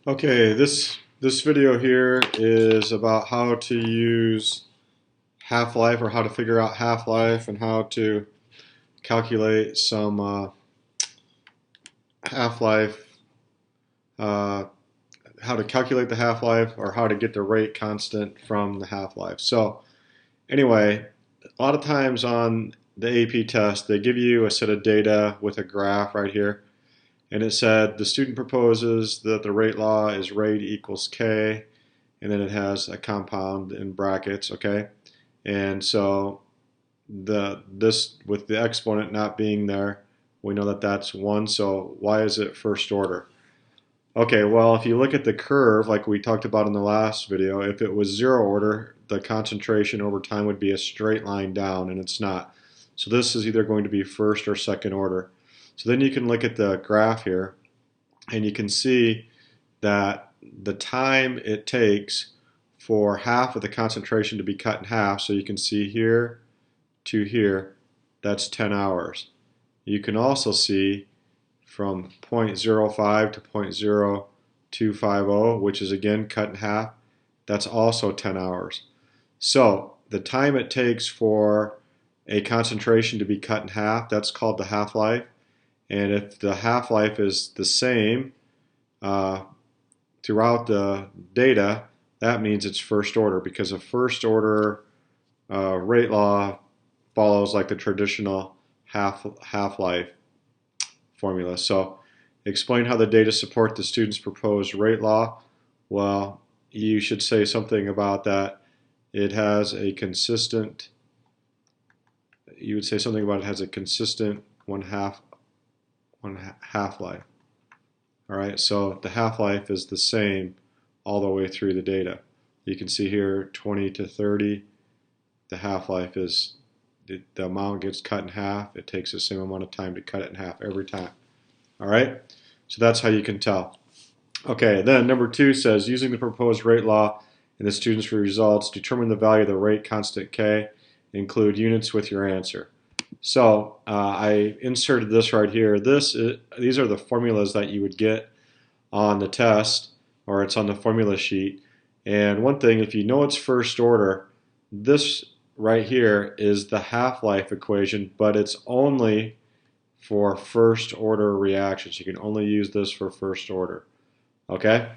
Okay, this video here is about how to use half-life or how to figure out half-life and how to calculate some half-life, uh, how to calculate the half-life or how to get the rate constant from the half-life. So anyway, a lot of times on the AP test, they give you a set of data with a graph right here. And it said the student proposes that the rate law is rate equals k, and then it has a compound in brackets, okay? And so this with the exponent not being there, we know that that's 1, so why is it first order? Okay, well, if you look at the curve, like we talked about in the last video, if it was 0 order, the concentration over time would be a straight line down, and it's not. So this is either going to be first or second order. So then you can look at the graph here, and you can see that the time it takes for half of the concentration to be cut in half, so you can see here to here, that's 10 hours. You can also see from 0.05 to 0.0250, which is again cut in half, that's also 10 hours. So the time it takes for a concentration to be cut in half, that's called the half-life. And if the half-life is the same uh, throughout the data, that means it's first order because a first order rate law follows like the traditional half-life formula. So explain how the data support the student's proposed rate law. Well, you should say something about that. It has a consistent, you would say something about it has a consistent half-life. All right, so the half-life is the same all the way through the data. You can see here 20 to 30, the half-life is the amount gets cut in half. It takes the same amount of time to cut it in half every time. All right, so that's how you can tell. Okay, then number 2 says using the proposed rate law and the student's results, determine the value of the rate constant k, include units with your answer. So I inserted this right here. These are the formulas that you would get on the test, or it's on the formula sheet. And one thing, if you know it's first order, this right here is the half-life equation, but it's only for first order reactions. You can only use this for first order. Okay?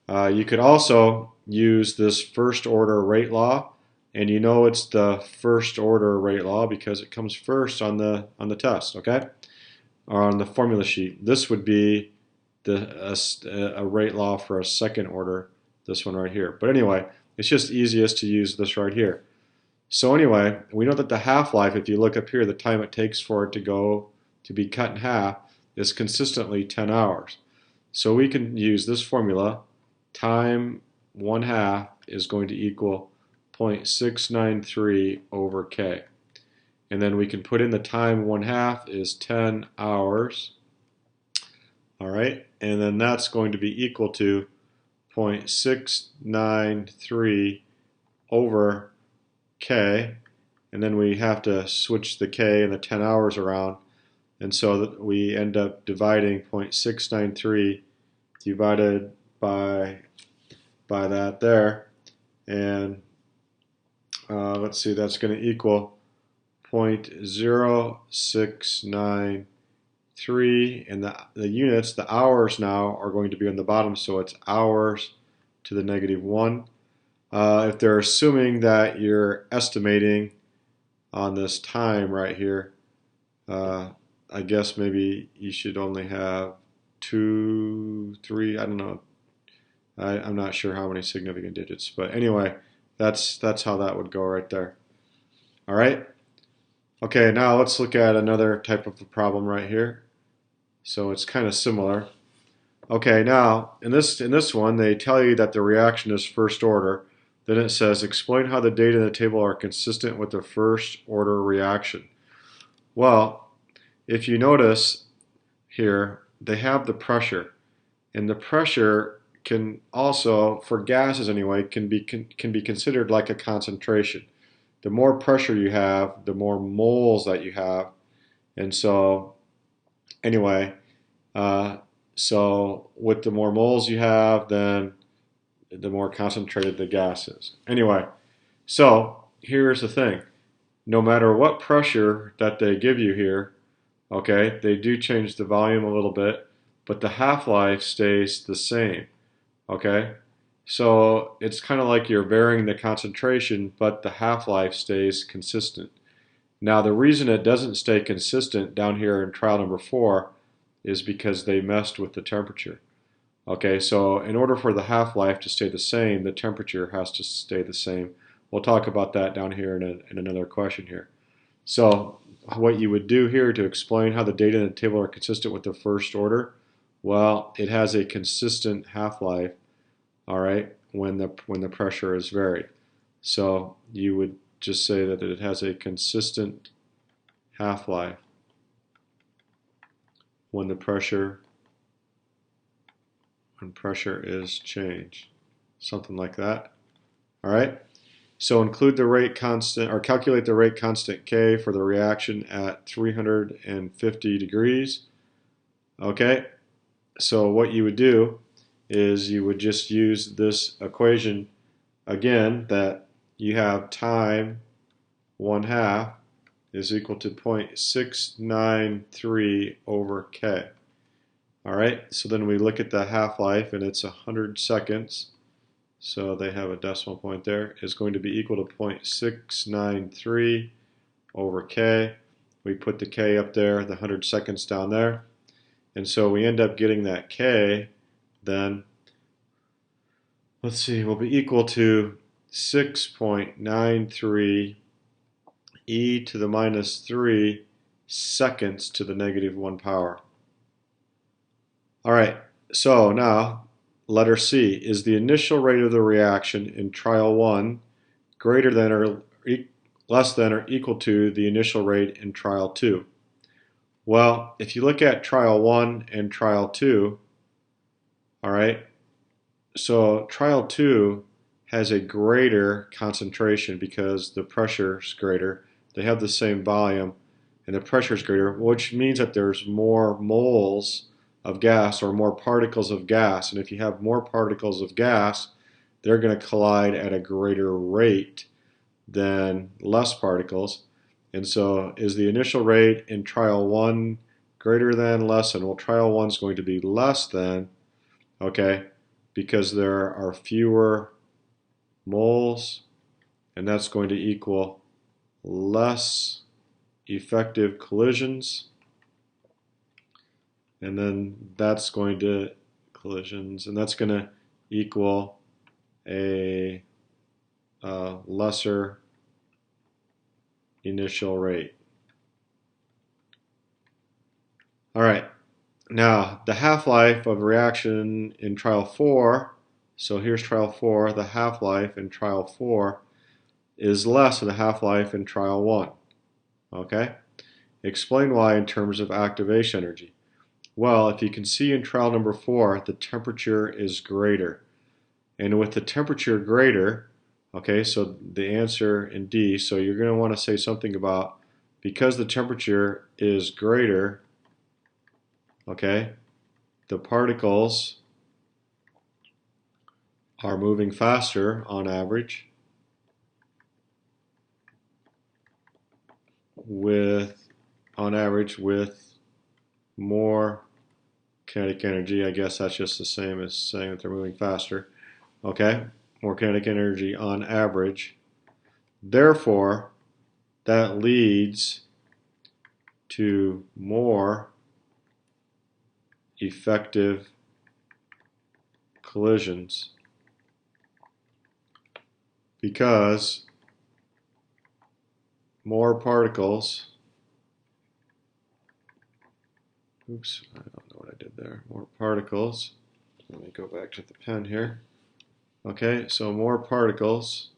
You could also use this first order rate law, and you know it's the first order rate law because it comes first on the test, okay? Or on the formula sheet. This would be a rate law for a second order, this one right here. But anyway, it's just easiest to use this right here. So anyway, we know that the half-life, if you look up here, the time it takes for it to be cut in half is consistently 10 hours. So we can use this formula. Time 1/2 is going to equal 0.693 over k. And then we can put in the time 1/2 is 10 hours. All right, and then that's going to be equal to 0.693 over k. And then we have to switch the k and the 10 hours around. And so we end up dividing 0.693 divided by that there. And let's see, that's going to equal 0.0693. And the units, the hours now, are going to be on the bottom, so it's hours to the -1. If they're assuming that you're estimating on this time right here, I guess maybe you should only have 2, 3, I don't know. I'm not sure how many significant digits, but anyway, that's how that would go right there. All right. Okay, now let's look at another type of a problem right here. So it's kind of similar. Okay, now in this one, they tell you that the reaction is first order. Then it says explain how the data in the table are consistent with the first order reaction. Well, if you notice here, they have the pressure, and the pressure can also, for gases anyway, can be considered like a concentration. The more pressure you have, the more moles that you have, and so anyway, So with the more moles you have, then the more concentrated the gas is. Anyway, so here's the thing. No matter what pressure that they give you here, okay, they do change the volume a little bit, but the half-life stays the same, okay? So it's kind of like you're varying the concentration, but the half-life stays consistent. Now the reason it doesn't stay consistent down here in trial number 4 is because they messed with the temperature. Okay, so in order for the half-life to stay the same, the temperature has to stay the same. We'll talk about that down here in another question here. So what you would do here to explain how the data in the table are consistent with the first order, well, it has a consistent half-life, all right, when the pressure is varied. So you would just say that it has a consistent half-life when the pressure is changed, something like that. All right. So include the rate constant, or calculate the rate constant K for the reaction at 350 degrees. Okay. So what you would do is you would just use this equation again, that you have time 1/2 is equal to 0.693 over K. All right, so then we look at the half-life, and it's 100 seconds. So they have a decimal point there. Is going to be equal to 0.693 over K. We put the K up there, the 100 seconds down there. And so we end up getting that K then, let's see, will be equal to 6.93 e to the minus 3 seconds to the negative 1 power. All right, so now letter C. Is the initial rate of the reaction in trial 1 greater than or less than or equal to the initial rate in trial 2? Well, if you look at trial 1 and trial 2, all right, so trial 2 has a greater concentration because the pressure is greater. They have the same volume and the pressure is greater, which means that there's more moles of gas or more particles of gas. And if you have more particles of gas, they're going to collide at a greater rate than less particles. And so is the initial rate in trial 1 greater than, less than? Well, trial 1 is going to be less than, okay, because there are fewer moles, and that's going to equal less effective collisions. And then that's going to and that's going to equal a lesser initial rate. All right, now the half-life of reaction in trial 4, so here's trial 4, the half-life in trial 4 is less than the half-life in trial 1. Okay? Explain why in terms of activation energy. Well, if you can see in trial number 4, the temperature is greater. And with the temperature greater, okay, so the answer in D, so you're going to want to say something about, because the temperature is greater, okay, the particles are moving faster on average with more kinetic energy. I guess that's just the same as saying that they're moving faster. Okay, more kinetic energy on average. Therefore, that leads to more effective collisions because more particles, oops, I don't know what I did there, more particles, let me go back to the pen here. Okay, so more particles,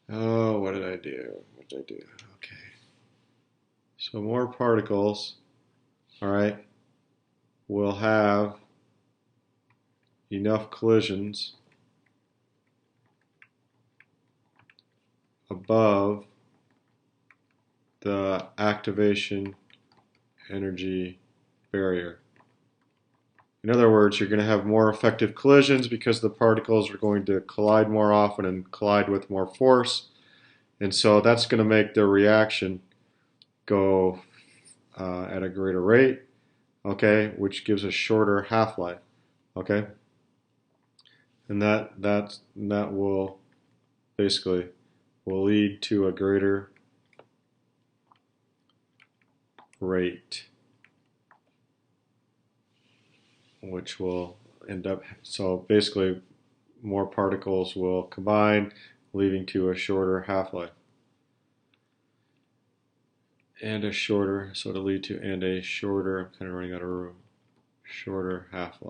oh, what did I do? Okay, so more particles, all right, will have enough collisions above the activation energy barrier. In other words, you're going to have more effective collisions because the particles are going to collide more often and collide with more force. And so that's going to make the reaction go at a greater rate, okay, which gives a shorter half-life, okay? And that will basically lead to a greater rate, which will end up, so basically more particles will combine, leading to a shorter half-life. And a shorter, so to lead to, and a shorter, I'm kind of running out of room, shorter half-life.